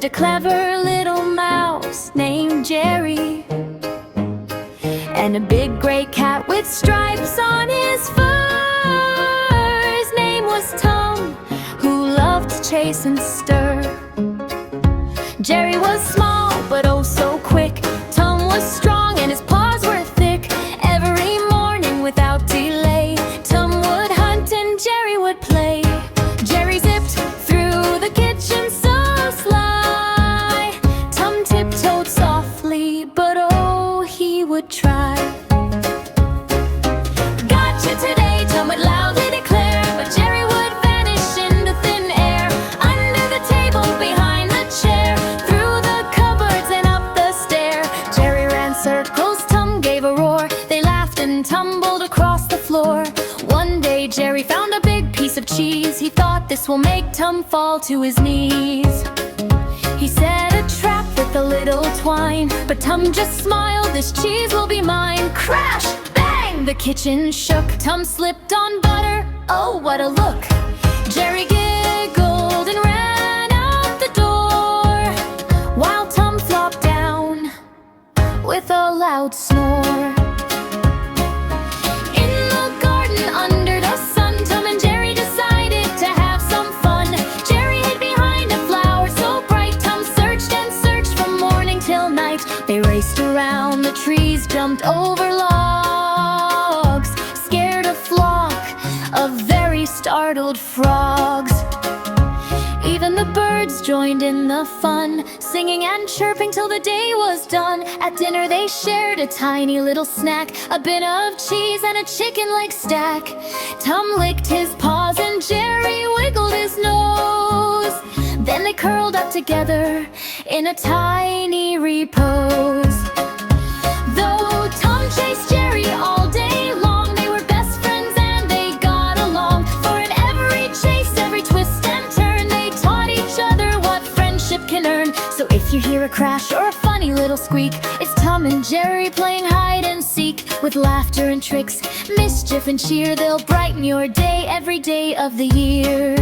lived a clever little mouse named Jerry, and a big gray cat with stripes on his fur. His name was Tum, who loved to chase and stir. Jerry was small, but oh so quick. Tum was strong and his paws were thick. Every morning without delay, Tum would hunt and Jerry would play. Jerry zipped through the kitchen so sly. Tum tiptoed softly, but oh, he would try. Gotcha today, Tum would loudly declare, but Jerry would vanish into thin air. Under the table, behind the chair, through the cupboards and up the stair. Jerry ran circles, Tum gave a roar. They laughed and tumbled across the floor. One day Jerry found a big piece of cheese. He thought, this will make Tum fall to his knees. He set a trap with a little twine, but Tum just smiled, this cheese will be mine. Crash! Bang! The kitchen shook. Tum slipped on butter, oh what a look. Jerry giggled and ran out the door, while Tum flopped down with a loud snore. In the garden under the sun, Tum and Jerry decided to have some fun. Jerry hid behind a flower so bright. Tum searched and searched from morning till night. They raced around the trees, jumped over logs, scared a flock of very startled frogs. Even the birds joined in the fun, singing and chirping till the day was done. At dinner they shared a tiny little snack, a bit of cheese and a chicken leg stack. Tum licked his paws and Jerry wiggled his nose. Then they curled up together in a tiny repose. Though Tum chased Jerry all day long, they were best friends and they got along. For in every chase, every twist and turn, they taught each other what friendship can earn. So if you hear a crash or a funny little squeak, it's Tum and Jerry playing hide and seek. With laughter and tricks, mischief and cheer, they'll brighten your day every day of the year.